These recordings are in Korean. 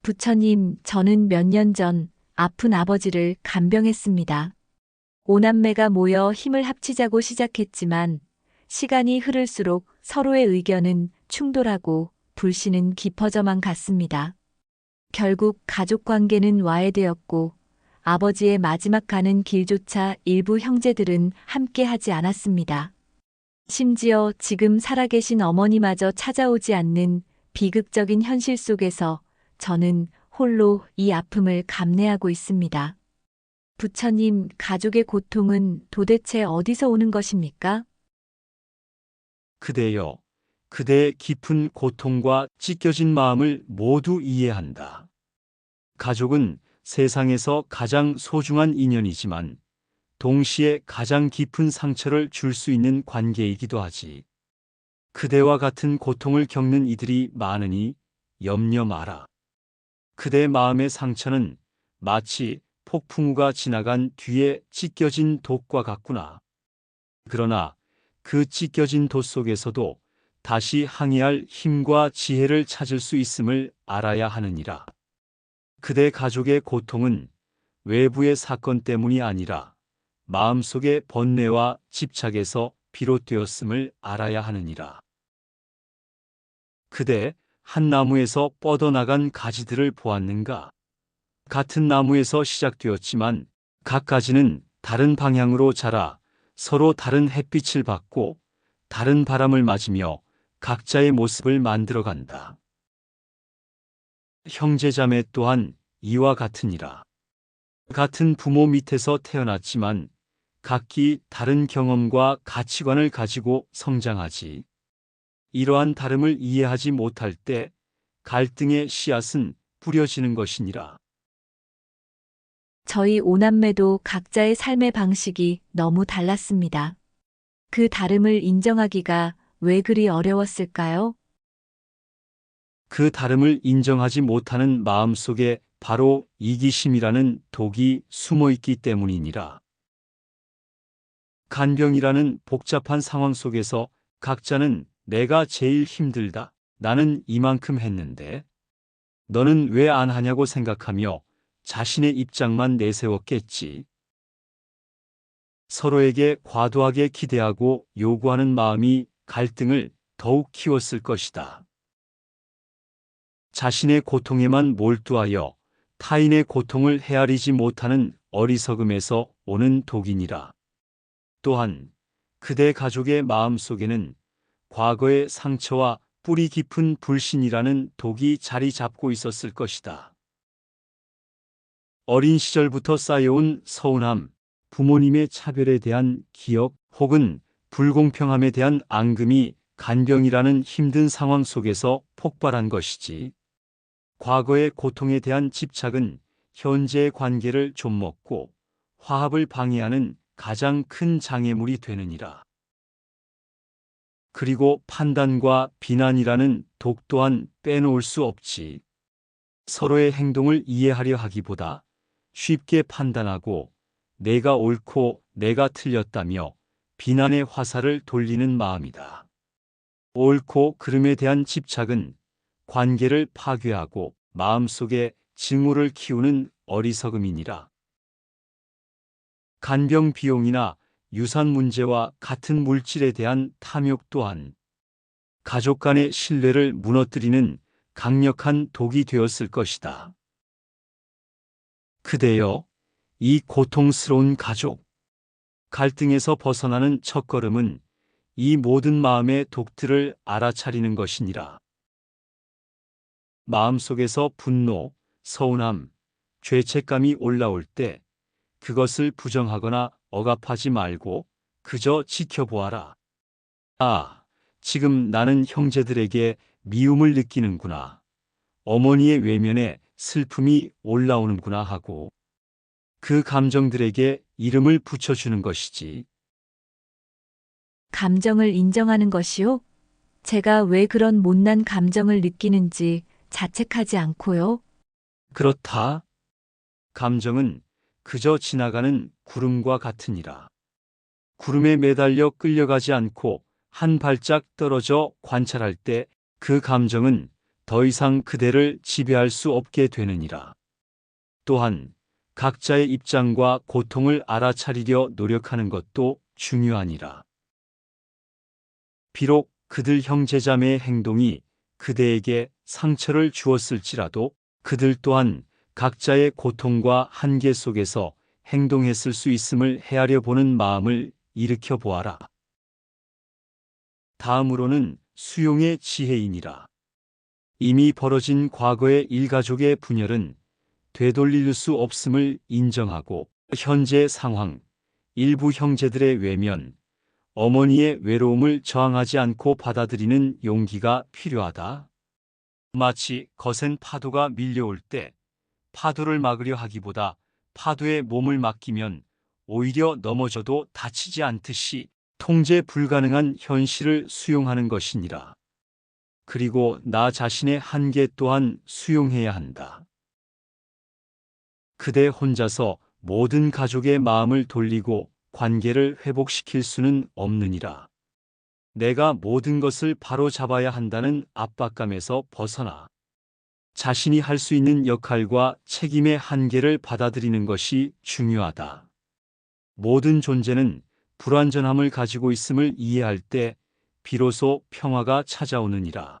부처님, 저는 몇 년 전 아픈 아버지를 간병했습니다. 오남매가 모여 힘을 합치자고 시작했지만 시간이 흐를수록 서로의 의견은 충돌하고 불신은 깊어져만 갔습니다. 결국 가족 관계는 와해되었고 아버지의 마지막 가는 길조차 일부 형제들은 함께 하지 않았습니다. 심지어 지금 살아계신 어머니마저 찾아오지 않는 비극적인 현실 속에서 저는 홀로 이 아픔을 감내하고 있습니다. 부처님, 가족의 고통은 도대체 어디서 오는 것입니까? 그대여, 그대의 깊은 고통과 찢겨진 마음을 모두 이해한다. 가족은 세상에서 가장 소중한 인연이지만 동시에 가장 깊은 상처를 줄 수 있는 관계이기도 하지. 그대와 같은 고통을 겪는 이들이 많으니 염려 마라. 그대 마음의 상처는 마치 폭풍우가 지나간 뒤에 찢겨진 돛과 같구나. 그러나 그 찢겨진 돛 속에서도 다시 항해할 힘과 지혜를 찾을 수 있음을 알아야 하느니라. 그대 가족의 고통은 외부의 사건 때문이 아니라 마음속의 번뇌와 집착에서 비롯되었음을 알아야 하느니라. 그대 한 나무에서 뻗어나간 가지들을 보았는가? 같은 나무에서 시작되었지만 각 가지는 다른 방향으로 자라 서로 다른 햇빛을 받고 다른 바람을 맞으며 각자의 모습을 만들어간다. 형제자매 또한 이와 같으니라. 같은 부모 밑에서 태어났지만 각기 다른 경험과 가치관을 가지고 성장하지. 이러한 다름을 이해하지 못할 때 갈등의 씨앗은 뿌려지는 것이니라. 저희 오남매도 각자의 삶의 방식이 너무 달랐습니다. 그 다름을 인정하기가 왜 그리 어려웠을까요? 그 다름을 인정하지 못하는 마음 속에 바로 이기심이라는 독이 숨어 있기 때문이니라. 간병이라는 복잡한 상황 속에서 각자는 내가 제일 힘들다. 나는 이만큼 했는데 너는 왜 안 하냐고 생각하며 자신의 입장만 내세웠겠지. 서로에게 과도하게 기대하고 요구하는 마음이 갈등을 더욱 키웠을 것이다. 자신의 고통에만 몰두하여 타인의 고통을 헤아리지 못하는 어리석음에서 오는 독이니라. 또한 그대 가족의 마음 속에는 과거의 상처와 뿌리 깊은 불신이라는 독이 자리 잡고 있었을 것이다. 어린 시절부터 쌓여온 서운함, 부모님의 차별에 대한 기억 혹은 불공평함에 대한 앙금이 간병이라는 힘든 상황 속에서 폭발한 것이지. 과거의 고통에 대한 집착은 현재의 관계를 좀먹고 화합을 방해하는 가장 큰 장애물이 되느니라. 그리고 판단과 비난이라는 독 또한 빼놓을 수 없지. 서로의 행동을 이해하려 하기보다 쉽게 판단하고 내가 옳고 내가 틀렸다며 비난의 화살을 돌리는 마음이다. 옳고 그름에 대한 집착은 관계를 파괴하고 마음속에 증오를 키우는 어리석음이니라. 간병 비용이나 유산 문제와 같은 물질에 대한 탐욕 또한 가족 간의 신뢰를 무너뜨리는 강력한 독이 되었을 것이다. 그대여, 이 고통스러운 가족, 갈등에서 벗어나는 첫걸음은 이 모든 마음의 독들을 알아차리는 것이니라. 마음속에서 분노, 서운함, 죄책감이 올라올 때 그것을 부정하거나 억압하지 말고 그저 지켜보아라. 아, 지금 나는 형제들에게 미움을 느끼는구나. 어머니의 외면에 슬픔이 올라오는구나 하고 그 감정들에게 이름을 붙여주는 것이지. 감정을 인정하는 것이요? 제가 왜 그런 못난 감정을 느끼는지 자책하지 않고요. 그렇다. 감정은 그저 지나가는 구름과 같으니라. 구름에 매달려 끌려가지 않고 한 발짝 떨어져 관찰할 때 그 감정은 더 이상 그대를 지배할 수 없게 되느니라. 또한 각자의 입장과 고통을 알아차리려 노력하는 것도 중요하니라. 비록 그들 형제자매의 행동이 그대에게 상처를 주었을지라도 그들 또한 각자의 고통과 한계 속에서 행동했을 수 있음을 헤아려 보는 마음을 일으켜 보아라. 다음으로는 수용의 지혜이니라. 이미 벌어진 과거의 일가족의 분열은 되돌릴 수 없음을 인정하고 현재 상황, 일부 형제들의 외면, 어머니의 외로움을 저항하지 않고 받아들이는 용기가 필요하다. 마치 거센 파도가 밀려올 때 파도를 막으려 하기보다 파도에 몸을 맡기면 오히려 넘어져도 다치지 않듯이 통제 불가능한 현실을 수용하는 것이니라. 그리고 나 자신의 한계 또한 수용해야 한다. 그대 혼자서 모든 가족의 마음을 돌리고 관계를 회복시킬 수는 없느니라. 내가 모든 것을 바로 잡아야 한다는 압박감에서 벗어나 자신이 할 수 있는 역할과 책임의 한계를 받아들이는 것이 중요하다. 모든 존재는 불완전함을 가지고 있음을 이해할 때 비로소 평화가 찾아오느니라.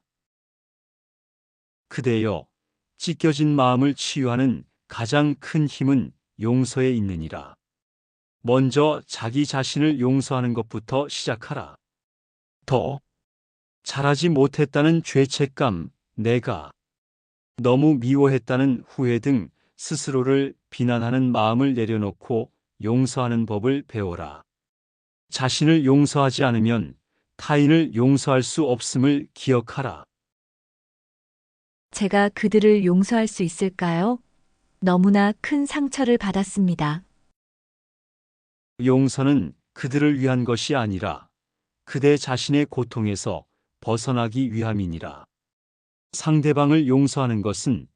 그대여, 찢겨진 마음을 치유하는 가장 큰 힘은 용서에 있느니라. 먼저 자기 자신을 용서하는 것부터 시작하라. 더 잘하지 못했다는 죄책감, 내가 너무 미워했다는 후회 등 스스로를 비난하는 마음을 내려놓고 용서하는 법을 배워라. 자신을 용서하지 않으면 타인을 용서할 수 없음을 기억하라. 제가 그들을 용서할 수 있을까요? 너무나 큰 상처를 받았습니다. 용서는 그들을 위한 것이 아니라 그대 자신의 고통에서 벗어나기 위함이니라. 상대방을 용서하는 것은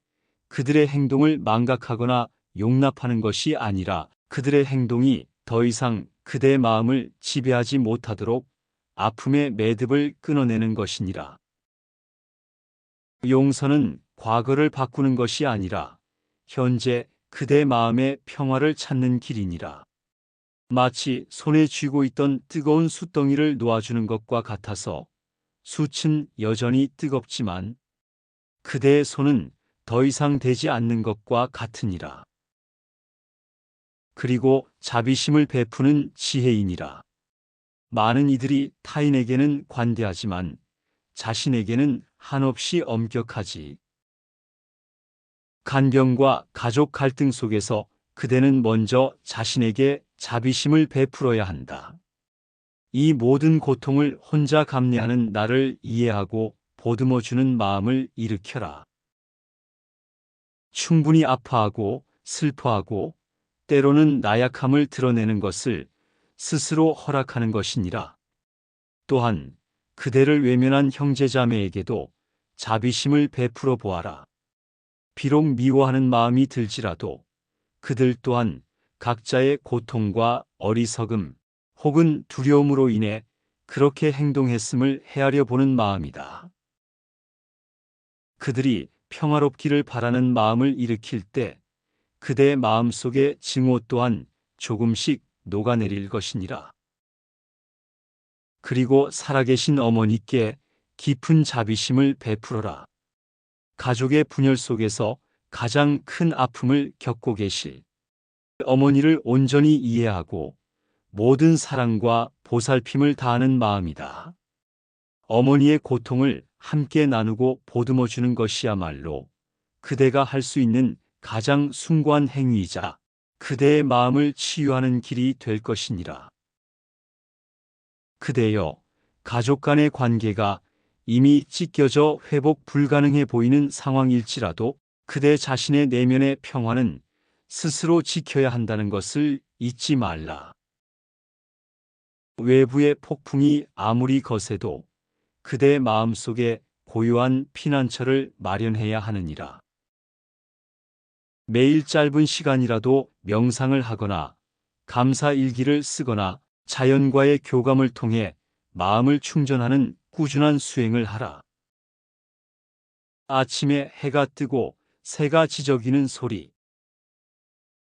그들의 행동을 망각하거나 용납하는 것이 아니라 그들의 행동이 더 이상 그대의 마음을 지배하지 못하도록 아픔의 매듭을 끊어내는 것이니라. 용서는 과거를 바꾸는 것이 아니라 현재 그대 마음의 평화를 찾는 길이니라. 마치 손에 쥐고 있던 뜨거운 숯덩이를 놓아주는 것과 같아서 숯은 여전히 뜨겁지만 그대의 손은 더 이상 되지 않는 것과 같으니라. 그리고 자비심을 베푸는 지혜이니라. 많은 이들이 타인에게는 관대하지만 자신에게는 한없이 엄격하지. 간병과 가족 갈등 속에서 그대는 먼저 자신에게 자비심을 베풀어야 한다. 이 모든 고통을 혼자 감내하는 나를 이해하고 보듬어주는 마음을 일으켜라. 충분히 아파하고 슬퍼하고 때로는 나약함을 드러내는 것을 스스로 허락하는 것이니라. 또한 그대를 외면한 형제자매에게도 자비심을 베풀어 보아라. 비록 미워하는 마음이 들지라도 그들 또한 각자의 고통과 어리석음 혹은 두려움으로 인해 그렇게 행동했음을 헤아려 보는 마음이다. 그들이 평화롭기를 바라는 마음을 일으킬 때 그대의 마음속의 증오 또한 조금씩 녹아내릴 것이니라. 그리고 살아계신 어머니께 깊은 자비심을 베풀어라. 가족의 분열 속에서 가장 큰 아픔을 겪고 계실 어머니를 온전히 이해하고 모든 사랑과 보살핌을 다하는 마음이다. 어머니의 고통을 함께 나누고 보듬어 주는 것이야말로 그대가 할 수 있는 가장 숭고한 행위이자 그대의 마음을 치유하는 길이 될 것이니라. 그대여, 가족 간의 관계가 이미 찢겨져 회복 불가능해 보이는 상황일지라도 그대 자신의 내면의 평화는 스스로 지켜야 한다는 것을 잊지 말라. 외부의 폭풍이 아무리 거세도 그대의 마음속에 고요한 피난처를 마련해야 하느니라. 매일 짧은 시간이라도 명상을 하거나 감사 일기를 쓰거나 자연과의 교감을 통해 마음을 충전하는 꾸준한 수행을 하라. 아침에 해가 뜨고 새가 지저귀는 소리,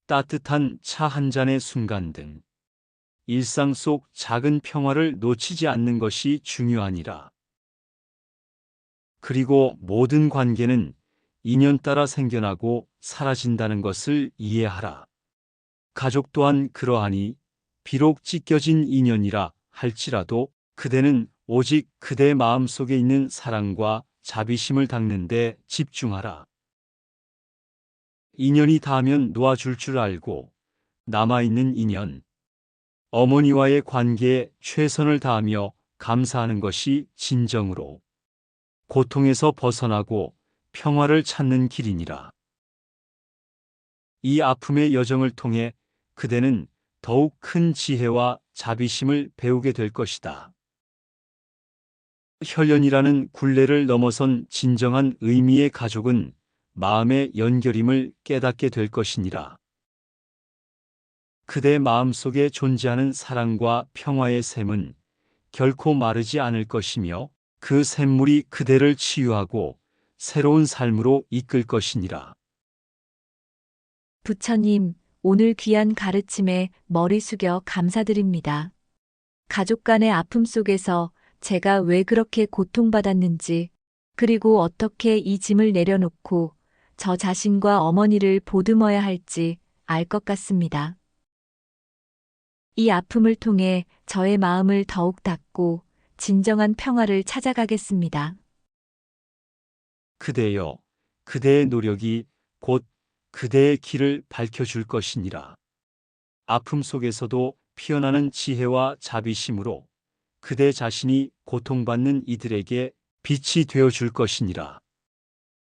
따뜻한 차 한 잔의 순간 등 일상 속 작은 평화를 놓치지 않는 것이 중요하니라. 그리고 모든 관계는 인연 따라 생겨나고 사라진다는 것을 이해하라. 가족 또한 그러하니 비록 찢겨진 인연이라 할지라도 그대는 오직 그대 마음 속에 있는 사랑과 자비심을 닦는 데 집중하라. 인연이 닿으면 놓아줄 줄 알고 남아있는 인연, 어머니와의 관계에 최선을 다하며 감사하는 것이 진정으로 고통에서 벗어나고 평화를 찾는 길이니라. 이 아픔의 여정을 통해 그대는 더욱 큰 지혜와 자비심을 배우게 될 것이다. 혈연이라는 굴레를 넘어선 진정한 의미의 가족은 마음의 연결임을 깨닫게 될 것이니라. 그대 마음속에 존재하는 사랑과 평화의 샘은 결코 마르지 않을 것이며 그 샘물이 그대를 치유하고 새로운 삶으로 이끌 것이니라. 부처님, 오늘 귀한 가르침에 머리 숙여 감사드립니다. 가족 간의 아픔 속에서 제가 왜 그렇게 고통받았는지, 그리고 어떻게 이 짐을 내려놓고 저 자신과 어머니를 보듬어야 할지 알 것 같습니다. 이 아픔을 통해 저의 마음을 더욱 닫고 진정한 평화를 찾아가겠습니다. 그대여, 그대의 노력이 곧 그대의 길을 밝혀줄 것이니라. 아픔 속에서도 피어나는 지혜와 자비심으로 그대 자신이 고통받는 이들에게 빛이 되어줄 것이니라.